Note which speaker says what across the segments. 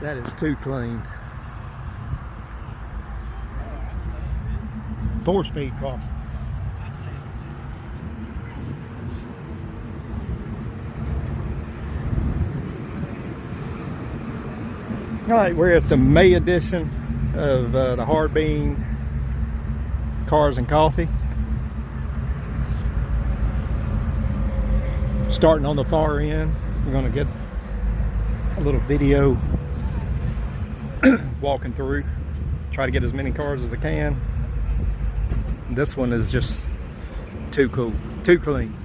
Speaker 1: That is too clean. 4-speed car. All right, we're at the May edition of the Hard Bean Cars and Coffee. Starting on the far end, we're going to get a little video walking through. Try to get as many cars as I can. This one is just too cool, too clean.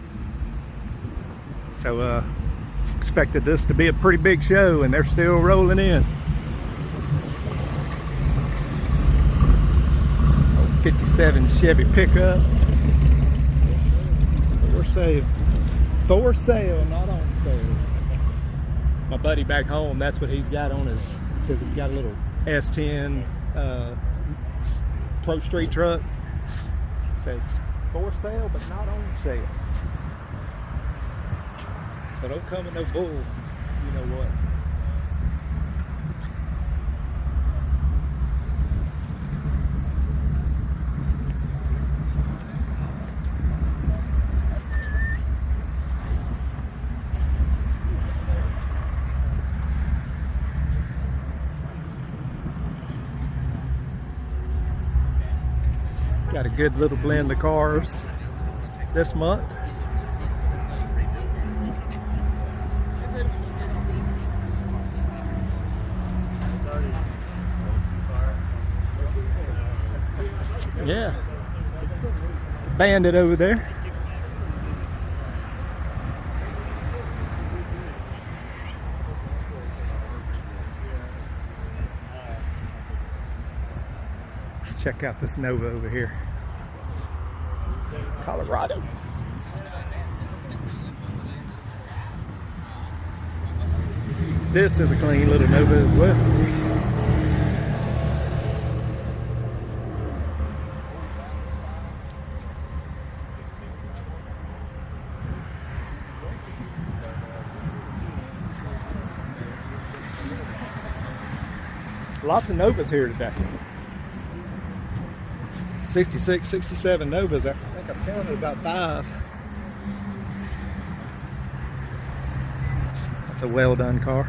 Speaker 1: So expected this to be a pretty big show, and they're still rolling in. 57 Chevy pickup. For sale. For sale, not on sale. My buddy back home, that's what he's got on his, because he's got a little S10 Pro Street truck. It says for sale, but not on sale. So don't come with no bull, you know what. Got a good little blend of cars this month. Yeah, the Bandit over there. Let's check out this Nova over here. Colorado. This is a clean little Nova as well. Lots of Novas here today. 66, 67 Novas. I think I've counted about 5. That's a well done car.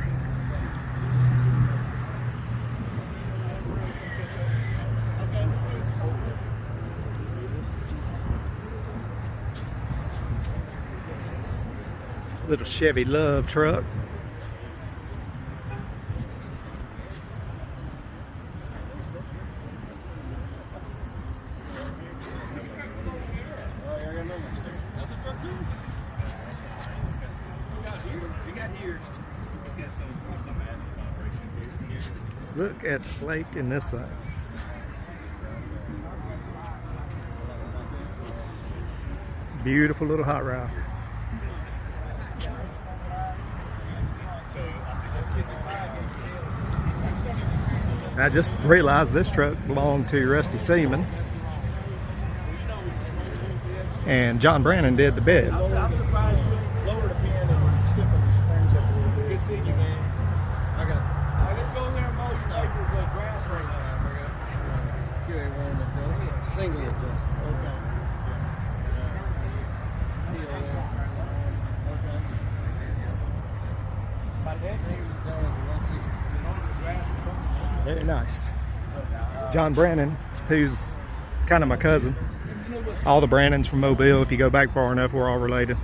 Speaker 1: Little Chevy Love truck. Look at the flake in this side. Beautiful little hot rod. I just realized this truck belonged to Rusty Seaman, and John Brannon did the bed.
Speaker 2: I'm surprised you lowered a pin and stiffened the springs up a little bit. Good seeing you, man. Let's go there and mow some acres of grass right now.
Speaker 3: You ain't wearing the single adjustment.
Speaker 2: Okay.
Speaker 1: Very nice. John Brannon, who's kind of my cousin. All the Brannons from Mobile, if you go back far enough, we're all related.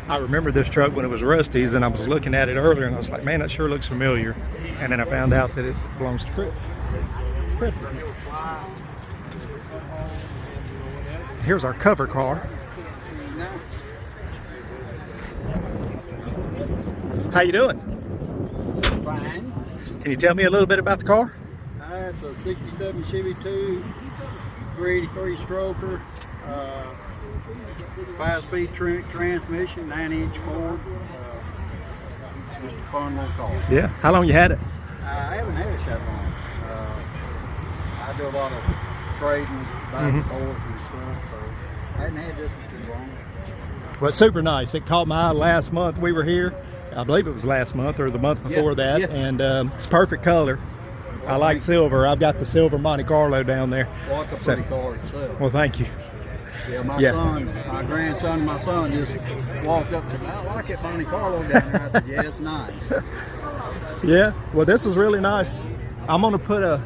Speaker 1: I remember this truck when it was Rusty's, and I was looking at it earlier, and I was like, man, that sure looks familiar. And then I found out that it belongs to Chris. Chris. Here's our cover car. How you doing?
Speaker 3: Fine.
Speaker 1: Can you tell me a little bit about the car?
Speaker 3: It's a 67 Chevy 2, 383 stroker, 5-speed transmission, 9-inch Ford. Just a fun little car.
Speaker 1: Yeah. How long you had it?
Speaker 3: I haven't had it that long. I do a lot of trading back and forth and stuff, so I hadn't had this one too long.
Speaker 1: Well, super nice. It caught my eye last month we were here. I believe it was last month or the month before that.
Speaker 3: yeah.
Speaker 1: And it's perfect color. I like silver. I've got the silver Monte Carlo down there.
Speaker 3: Well, it's a pretty car itself.
Speaker 1: Well, thank you.
Speaker 3: Yeah, my
Speaker 1: Yeah.
Speaker 3: son, my grandson, and my son just walked up and said, I like it Monte Carlo down there. I said, yeah, it's nice.
Speaker 1: Yeah. Well, this is really nice. I'm gonna put a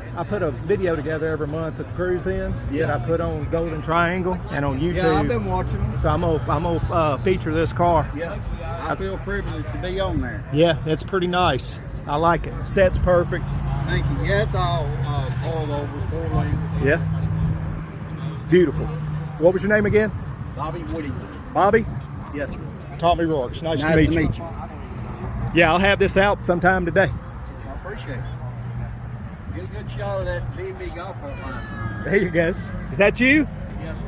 Speaker 1: video together every month at the cruise in
Speaker 3: Yeah.
Speaker 1: that I put on Golden Triangle and on YouTube.
Speaker 3: Yeah, I've been watching them.
Speaker 1: So I'm gonna feature this car.
Speaker 3: Yeah, I feel privileged to be on there.
Speaker 1: Yeah, it's pretty nice. I like it. Set's perfect.
Speaker 3: Thank you. Yeah, it's all over, 4-lane.
Speaker 1: Yeah. Beautiful. What was your name again?
Speaker 3: Bobby Woody.
Speaker 1: Bobby?
Speaker 3: Yes, sir.
Speaker 1: Tommy Rourke. Nice
Speaker 3: Nice
Speaker 1: to meet you. Yeah, I'll have this out sometime today.
Speaker 3: I appreciate it. Get a good shot of that B&B golf cart license.
Speaker 1: There you go. Is that you?
Speaker 3: Yes, sir.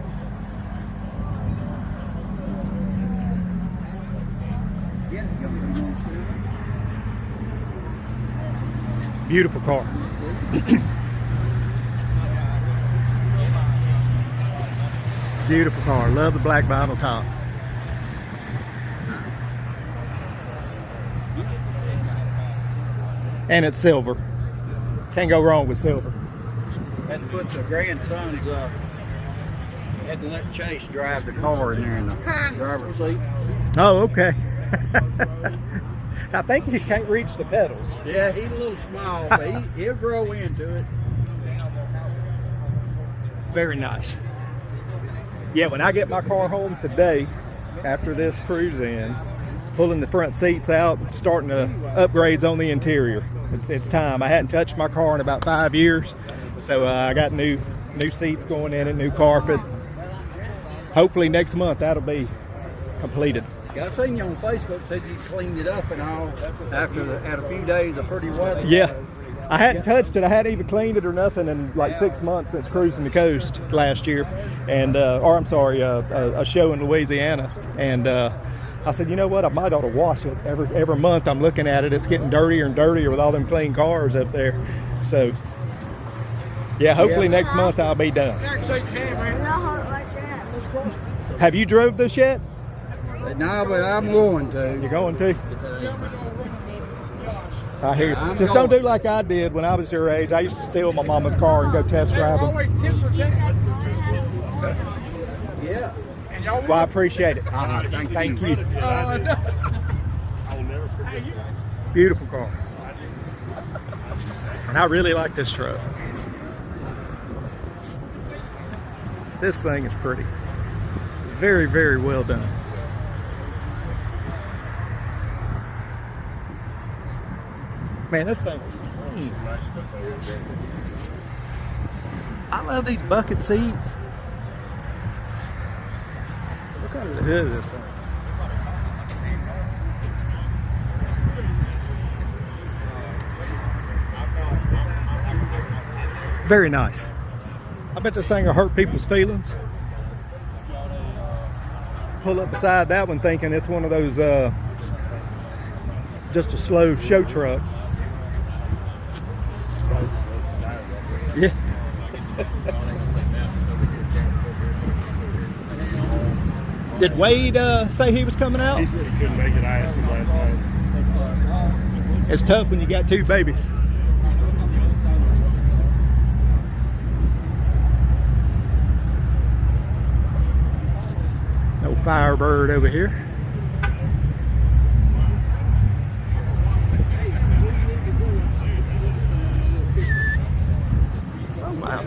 Speaker 3: Yeah, you got me on the
Speaker 1: Beautiful car. Beautiful car. Love the black vinyl top. And it's silver. Can't go wrong with silver.
Speaker 3: Had to put the grandson's, had to let Chase drive the car in there in the driver's seat.
Speaker 1: Oh, okay. I think you can't reach the pedals.
Speaker 3: Yeah, he's a little small, but he'll grow into it.
Speaker 1: Very nice. Yeah, when I get my car home today, after this cruise in, pulling the front seats out, starting the upgrades on the interior. It's time. I hadn't touched my car in about 5 years, so I got new seats going in it, new carpet. Hopefully next month that'll be completed.
Speaker 3: Yeah, I seen you on Facebook, said you cleaned it up and all after had a few days of pretty weather.
Speaker 1: Yeah, I hadn't touched it. I hadn't even cleaned it or nothing in like 6 months since cruising the coast last year, and or I'm sorry, a show in Louisiana. And I said, you know what? I might ought to wash it every month. I'm looking at it. It's getting dirtier and dirtier with all them clean cars up there. So yeah, hopefully next month I'll be done. Have you drove this yet?
Speaker 3: No, but I'm going to.
Speaker 1: You're going to? I hear you.
Speaker 3: I'm
Speaker 1: Just
Speaker 3: going.
Speaker 1: don't do like I did when I was your age. I used to steal my mama's car and go test drive them.
Speaker 3: Yeah.
Speaker 1: Well, I appreciate it.
Speaker 3: Thank you.
Speaker 2: I'll never forget that.
Speaker 1: Beautiful car. And I really like this truck. This thing is pretty. Very, very well done. Man, this thing is clean.
Speaker 2: Nice stuff over there.
Speaker 1: I love these bucket seats. Look under the hood of this thing. Very nice. I bet this thing will hurt people's feelings. Pull up beside that one thinking it's one of those just a slow show truck. Yeah. Did Wade say he was coming out?
Speaker 2: He said he couldn't make it. I asked him last night.
Speaker 1: It's tough when you got two babies. No Firebird over here. Oh wow.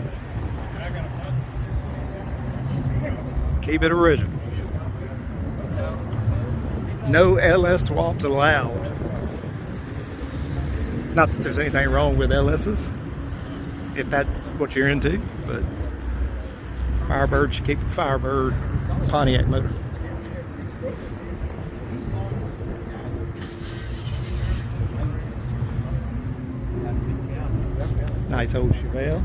Speaker 1: Keep it original. No LS swaps allowed. Not that there's anything wrong with LS's, if that's what you're into, but Firebird should keep the Firebird Pontiac motor. It's a nice old Chevelle.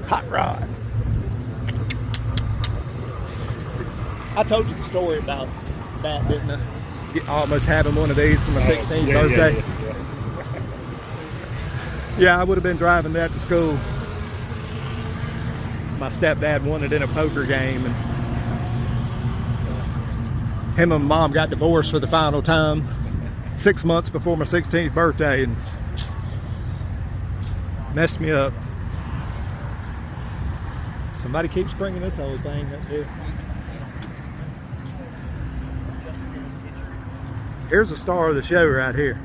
Speaker 1: Hot rod. I told you the story about that, didn't I? Almost having one of these for my 16th birthday. Yeah, I would have been driving that to school my stepdad won it in a poker game, and him and my mom got divorced for the final time 6 months before my 16th birthday, and messed me up. Somebody keeps bringing this old thing up here. Here's the star of the show right here.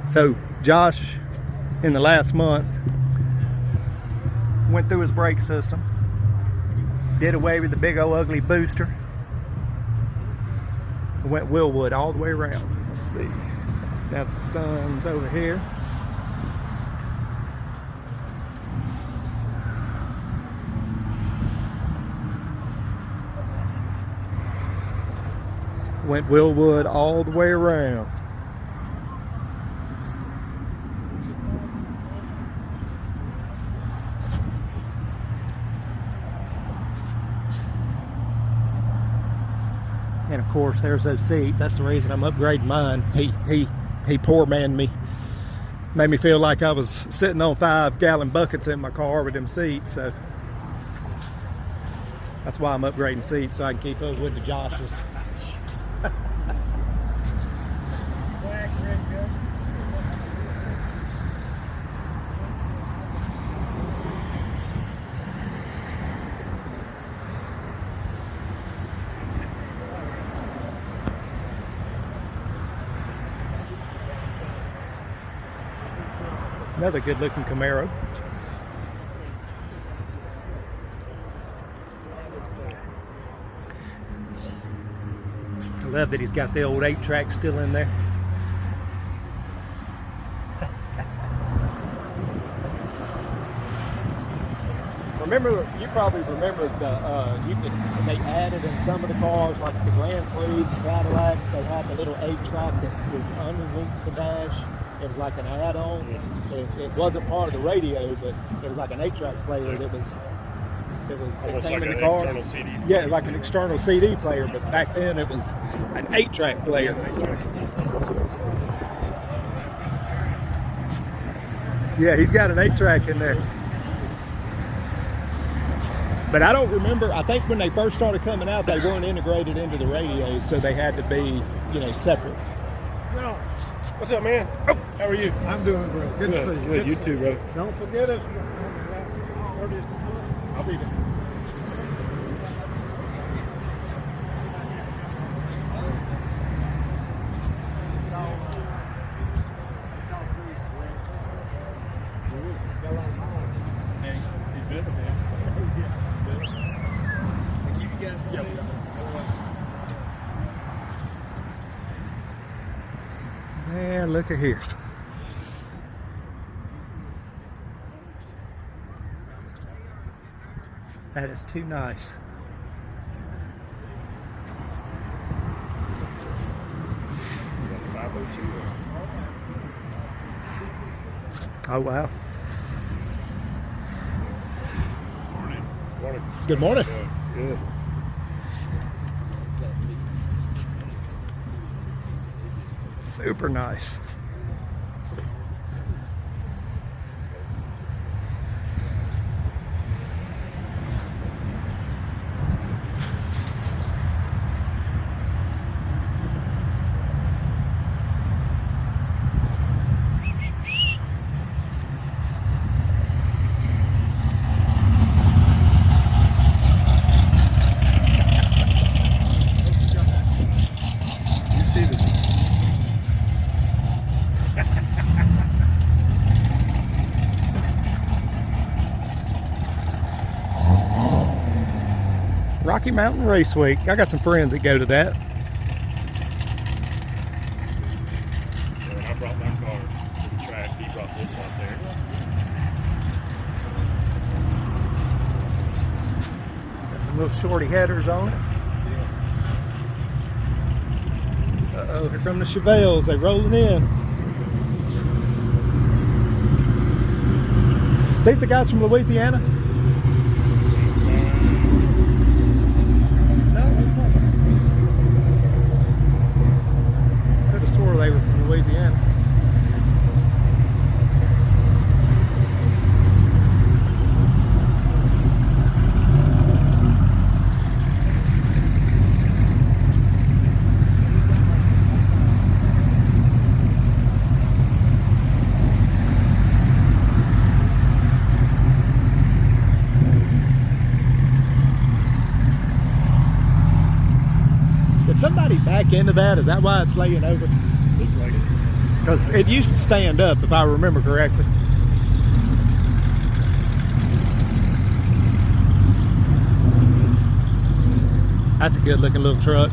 Speaker 1: So Josh, in the last month, went through his brake system, did away with the big old ugly booster, went Willwood all the way around. Let's see. Now the sun's over here. Went Willwood all the way around. And of course, there's those seats. That's the reason I'm upgrading mine. He poor man me. Made me feel like I was sitting on 5-gallon buckets in my car with them seats. So that's why I'm upgrading seats, so I can keep up with the Joshes. Another good looking Camaro. I love that he's got the old 8-track still in there. You probably remember when they added in some of the cars, like the Grand Prix, the Cadillacs, they had the little 8-track that was underneath the dash. It was like an add-on. It wasn't part of the radio, but it was like an 8-track player that was
Speaker 2: almost
Speaker 1: came
Speaker 2: like
Speaker 1: in
Speaker 2: an
Speaker 1: the car.
Speaker 2: external CD.
Speaker 1: Yeah, like an external CD player, but back then it was an 8-track player. Yeah, he's got an 8-track in there. But I don't remember, I think when they first started coming out, they weren't integrated into the radios, so they had to be, separate.
Speaker 2: No. What's up, man? Oh, how are you?
Speaker 4: I'm doing great. Good to see you.
Speaker 2: Good. You too, brother.
Speaker 4: Don't forget us.
Speaker 2: I'll be there.
Speaker 1: Man, look at here. That is too nice. Oh, wow.
Speaker 2: Morning. Morning.
Speaker 1: Good morning.
Speaker 2: Good.
Speaker 1: Super nice. Rocky Mountain Race Week. I got some friends that go to that.
Speaker 2: When I brought my car to the track, he brought this out there.
Speaker 1: Some little shorty headers on it. Uh-oh, here come the Chevelles. They rolling in. These the guys from Louisiana? They were from Louisiana. back into that? Is that why it's laying over?
Speaker 2: Looks like it.
Speaker 1: Because it used to stand up, if I remember correctly. That's a good looking little truck.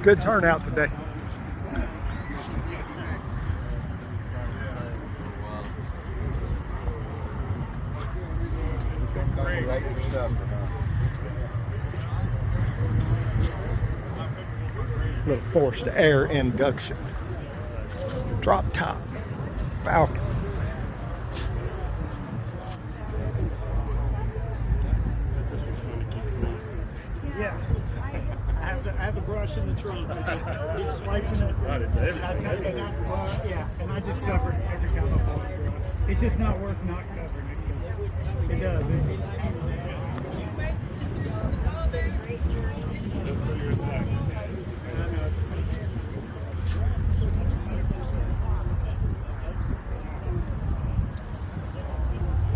Speaker 1: Good turnout today. Little forced air induction. Drop top. Falcon.
Speaker 2: This was fun to keep clean.
Speaker 4: Yeah. I have the brush in the trunk. I just keep swiping it.
Speaker 2: God, it's everything.
Speaker 4: And I just cover it every time I fall through it. It's just not worth not covering it because it does.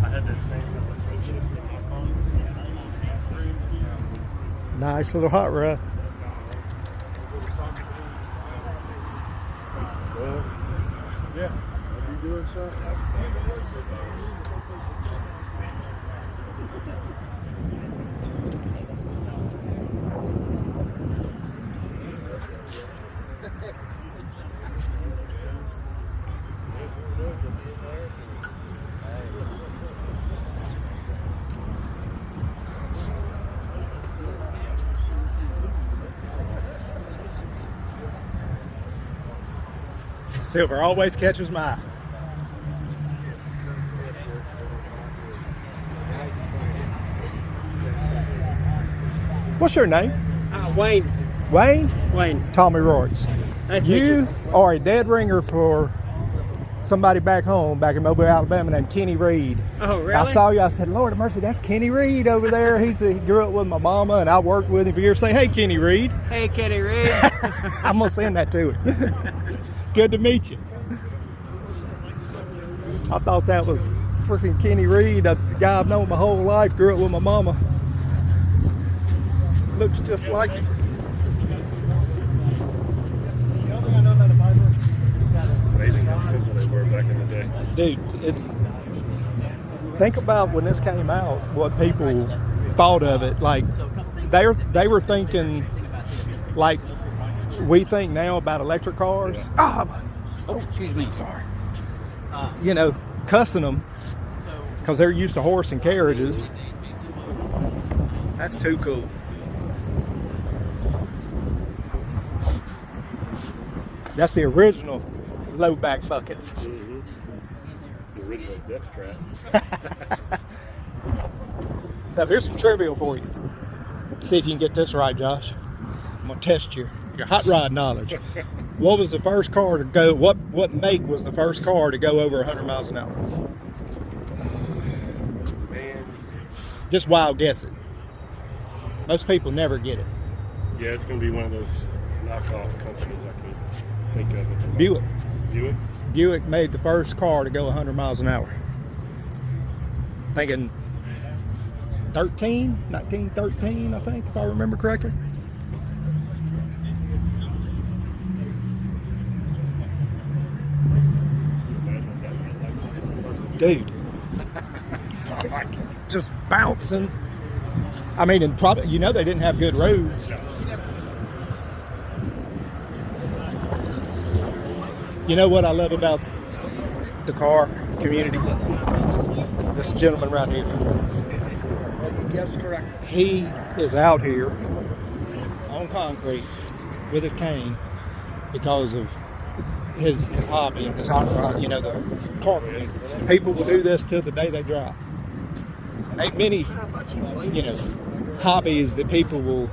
Speaker 2: I had that same shit with my phone.
Speaker 1: Nice little hot rod.
Speaker 2: Well, yeah. Are you doing something?
Speaker 1: Silver always catches my eye. What's your name?
Speaker 5: Wayne.
Speaker 1: Wayne?
Speaker 5: Wayne.
Speaker 1: Tommy Royce.
Speaker 5: Nice to meet
Speaker 1: You are a dead ringer for somebody back home, back in Mobile, Alabama, named Kenny Reed.
Speaker 5: Oh, really?
Speaker 1: I saw you. I said, Lord of mercy, that's Kenny Reed over there. He grew up with my mama, and I worked with him for years. Say, hey, Kenny Reed.
Speaker 5: Hey, Kenny Reed.
Speaker 1: I'm going to send that to him. Good to meet you. I thought that was freaking Kenny Reed, a guy I've known my whole life, grew up with my mama. Looks just like him.
Speaker 2: Amazing how simple they were back in the day.
Speaker 1: Dude, it's, think about when this came out, what people thought of it. Like, they were thinking like we think now about electric cars.
Speaker 3: Oh, excuse me.
Speaker 1: Sorry. You know, cussing them because they're used to horse and carriages. That's too cool. That's the original low back buckets.
Speaker 2: Mm-hmm. The original death trap.
Speaker 1: So here's some trivia for you. See if you can get this right, Josh. I'm gonna test your hot rod knowledge. What was the first car to go? What make was the first car to go over 100 miles an hour?
Speaker 2: Man.
Speaker 1: Just wild guess it. Most people never get it.
Speaker 2: Yeah, it's going to be one of those knockoff companies I can't think of it.
Speaker 1: Buick.
Speaker 2: Buick?
Speaker 1: Buick made the first car to go 100 miles an hour. Thinking 1913, I think, if I remember correctly. Dude, just bouncing. I mean, and probably, you know, they didn't have good roads. You know what I love about the car community? This gentleman right here.
Speaker 3: Yes, correct.
Speaker 1: He is out here on concrete with his cane because of his hobby and his hot rod, you know, the car community. People will do this till the day they drop. Ain't many, you know, hobbies that people will,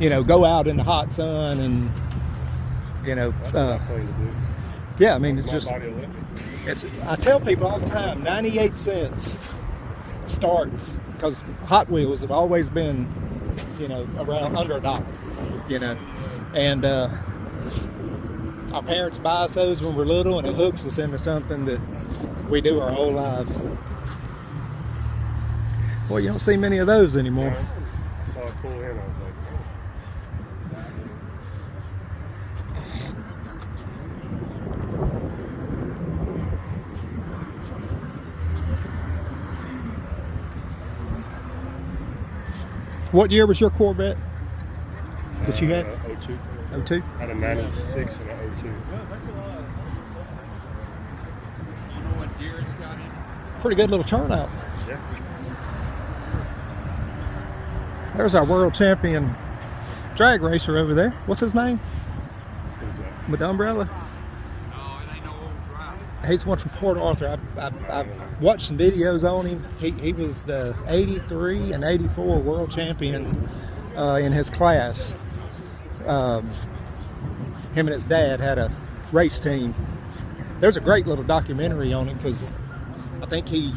Speaker 1: you know, go out in the hot sun and You know,
Speaker 2: That's what I plan to do.
Speaker 1: yeah, I mean, it's
Speaker 2: My
Speaker 1: just,
Speaker 2: body Olympic.
Speaker 1: I tell people all the time, 98 cents starts, because Hot Wheels have always been, you know, around under $1, you know, and our parents buy us those when we're little, and it hooks us into something that we do our whole lives. Well, you don't see many of those anymore.
Speaker 2: I saw it pull in. I was like,
Speaker 1: What year was your Corvette that you had?
Speaker 2: 02.
Speaker 1: 02?
Speaker 2: I had a 96 and a 02.
Speaker 1: Pretty good little turnout.
Speaker 2: Yeah.
Speaker 1: There's our world champion drag racer over there. What's his name?
Speaker 2: Who's that?
Speaker 1: With the umbrella? He's one from Port Arthur. I watched some videos on him. He was the 83 and 84 world champion in his class. Him and his dad had a race team. There's a great little documentary on him, because I think he,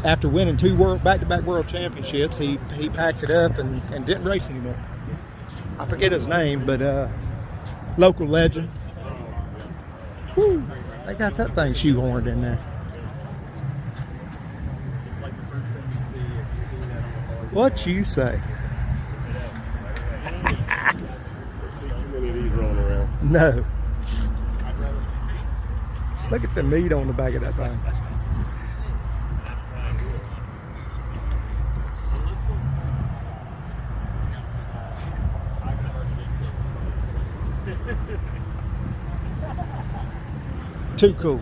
Speaker 1: after winning 2 back-to-back world championships, he packed it up and didn't race anymore. I forget his name, but local legend. Woo. They got that thing shoehorned in there. What you say?
Speaker 2: See too many of these rolling around.
Speaker 1: No. Look at the meat on the back of that thing. Too cool.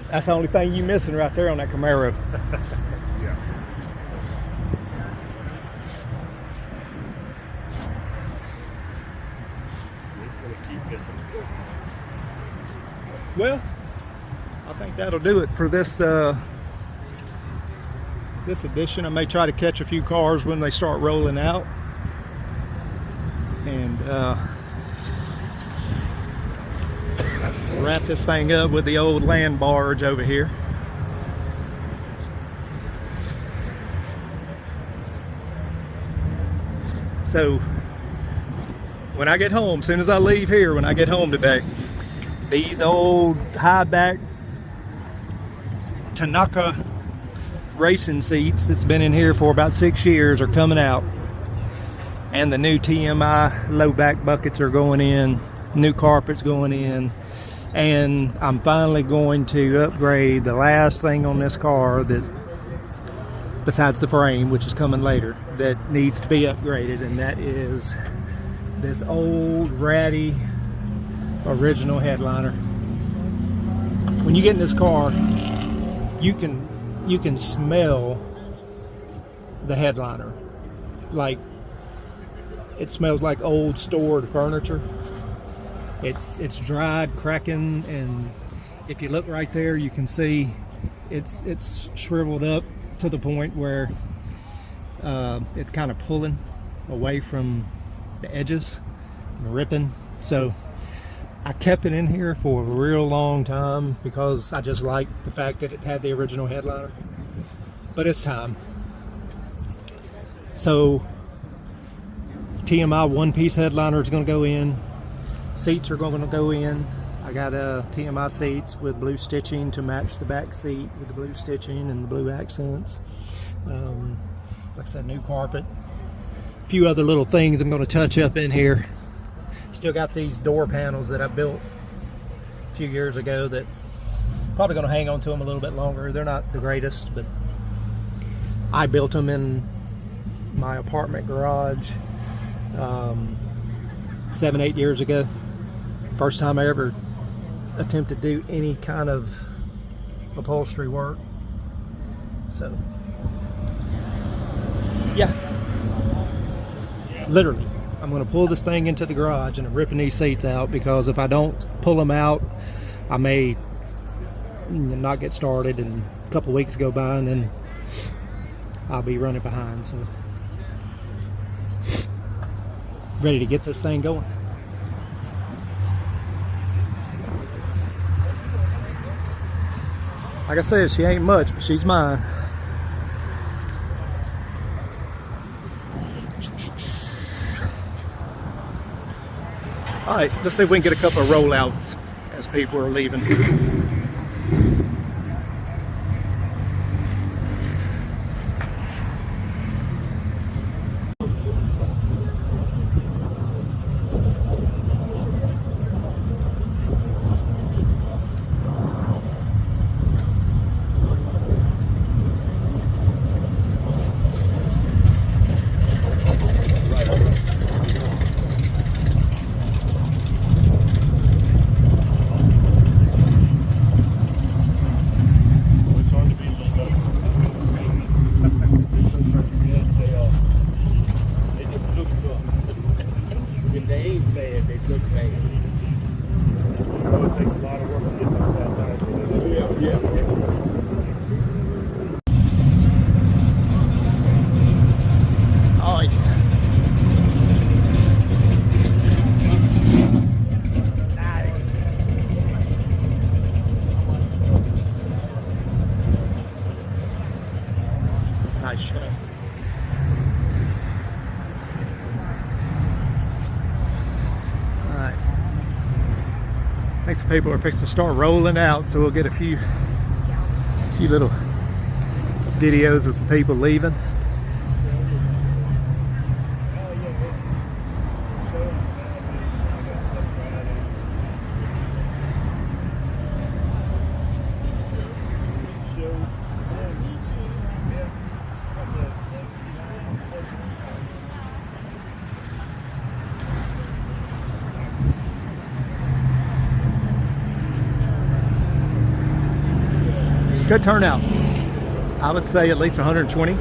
Speaker 1: That's the only thing you missing right there on that Camaro.
Speaker 2: Yeah. It's going to keep missing.
Speaker 1: Well, I think that'll do it for this this edition. I may try to catch a few cars when they start rolling out, and wrap this thing up with the old land barge over here. So when I get home, as soon as I leave here, when I get home today, these old high back Tanaka racing seats that's been in here for about 6 years are coming out, and the new TMI low back buckets are going in, new carpets going in, and I'm finally going to upgrade the last thing on this car, that besides the frame, which is coming later, that needs to be upgraded, and that is this old ratty original headliner. When you get in this car, you can smell the headliner. Like, it smells like old stored furniture. It's dried, cracking, and if you look right there, you can see it's shriveled up to the point where it's kind of pulling away from the edges and ripping. So I kept it in here for a real long time because I just liked the fact that it had the original headliner. But it's time. So TMI one-piece headliner is going to go in. Seats are going to go in. I got TMI seats with blue stitching to match the back seat with the blue stitching and the blue accents. Like I said, new carpet. A few other little things I'm going to touch up in here. Still got these door panels that I built a few years ago that probably going to hang on to them a little bit longer. They're not the greatest, but I built them in my apartment garage 7-8 years ago. First time I ever attempted to do any kind of upholstery work. So yeah, literally I'm going to pull this thing into the garage and I'm ripping these seats out, because if I don't pull them out, I may not get started and a couple weeks go by and then I'll be running behind. So ready to get this thing going. Like I said, she ain't much, but she's mine. All right, let's see if we can get a couple of rollouts as people are leaving.
Speaker 2: It's hard to be a little they just look good. When they ain't bad, they look bad. I know it takes a lot of work to get those out there. Yeah.
Speaker 1: Oh, yeah. Nice. Nice shot. All right. I think some people are fixing to start rolling out, so we'll get a few little videos of some people leaving. Good turnout. I would say at least 120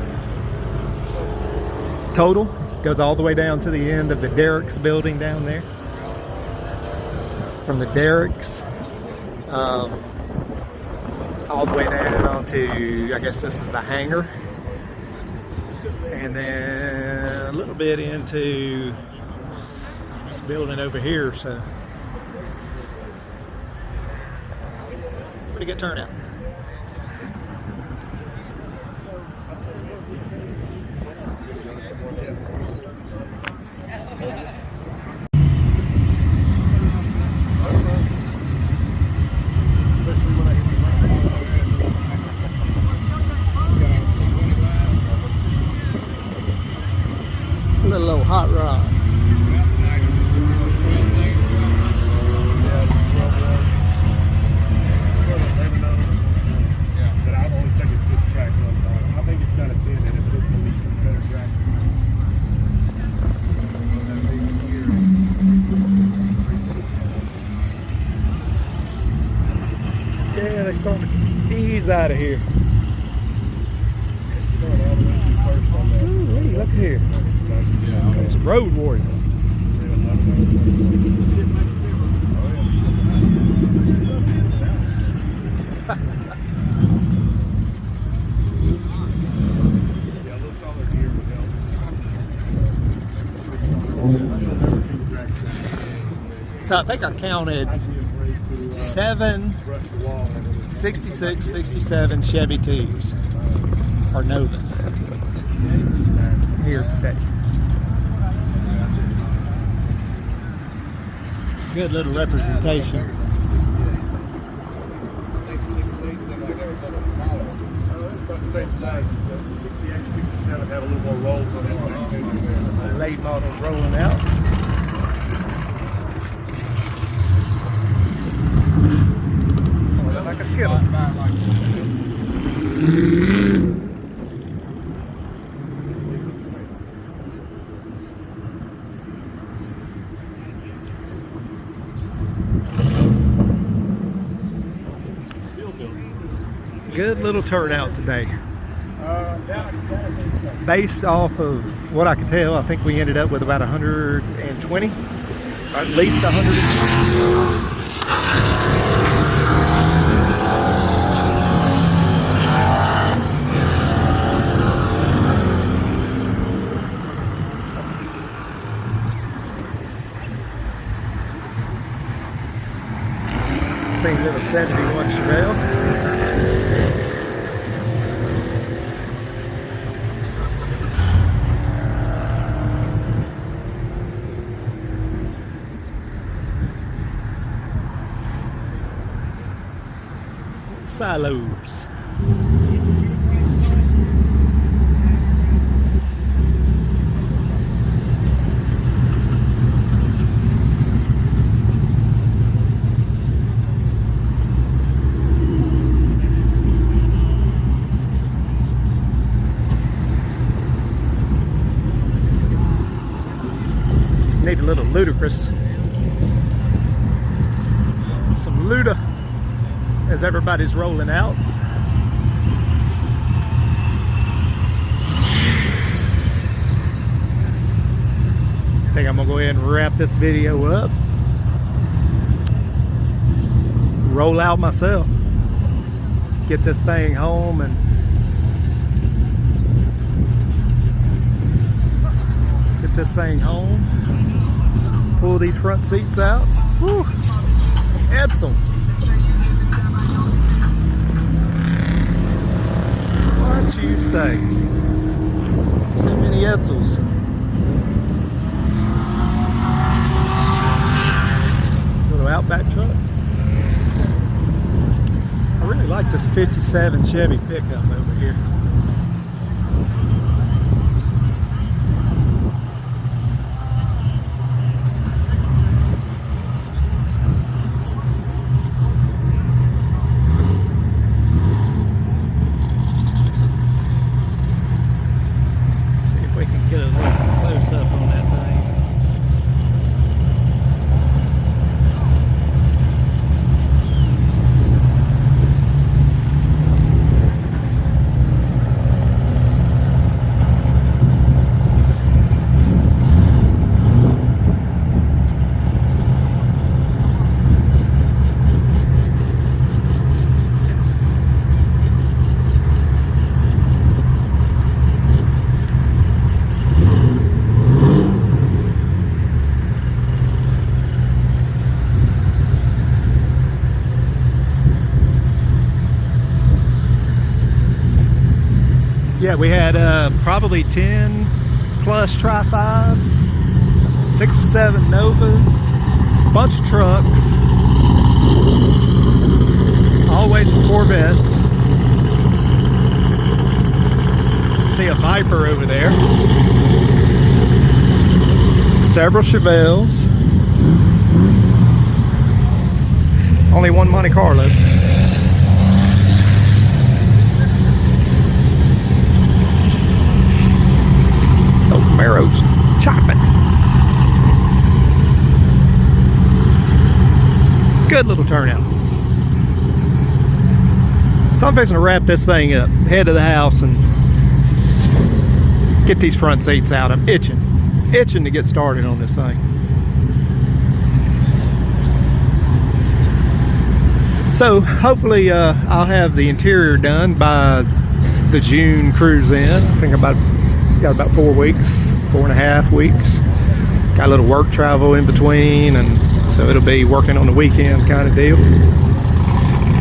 Speaker 1: total. Goes all the way down to the end of the Derrick's building down there. From the Derrick's all the way down to, I guess this is the hangar. And then a little bit into this building over here. So pretty good turnout. Little old hot rod.
Speaker 2: But I've only taken it to the track one time. I think it's got a 10 in it, but it's gonna need some better traction.
Speaker 1: Yeah, they starting to ease out of here. Ooh, hey, look here. There's a road warrior. So I think I counted 7 66, 67 Chevy 2s or Novas here today. Good little representation.
Speaker 2: Had a little more rolls on it.
Speaker 1: Late models rolling out. Oh, like a Skittle. Good little turnout today. Based off of what I can tell, I think we ended up with about 120, or at least 100. clean little 71 Chevelle. Silos. Need a little ludicrous. Some Luda as everybody's rolling out. I think I'm gonna go ahead and wrap this video up. Roll out myself. Get this thing home and get this thing home. Pull these front seats out. Whew. Edsel. What you say? So many Edsels. Little Outback truck. I really like this 57 Chevy pickup over here. Get a little close up on that thing. Yeah, we had probably 10 plus Tri-5s, 6 or 7 Novas, a bunch of trucks, always some Corvettes. See a Viper over there, several Chevelles, only one Monte Carlo. Camaro's chopping. Good little turnout. So I'm fixing to wrap this thing up, head to the house and get these front seats out. I'm itching to get started on this thing. So hopefully I'll have the interior done by the June cruise in. I think got about 4 weeks, 4.5 weeks. Got a little work travel in between, and so it'll be working on the weekend kind of deal.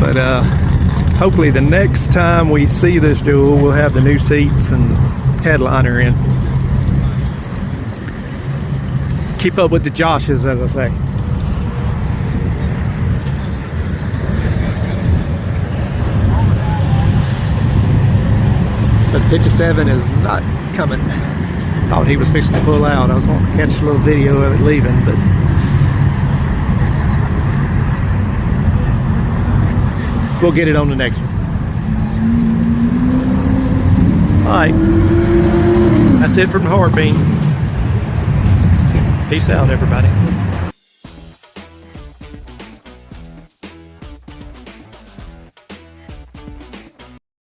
Speaker 1: But hopefully the next time we see this duel, we'll have the new seats and headliner in. Keep up with the Joshes, as I say. So 57 is not coming. Thought he was fixing to pull out. I was wanting to catch a little video of it leaving, but we'll get it on the next one. Alright, that's it from Harbin. Peace out, everybody.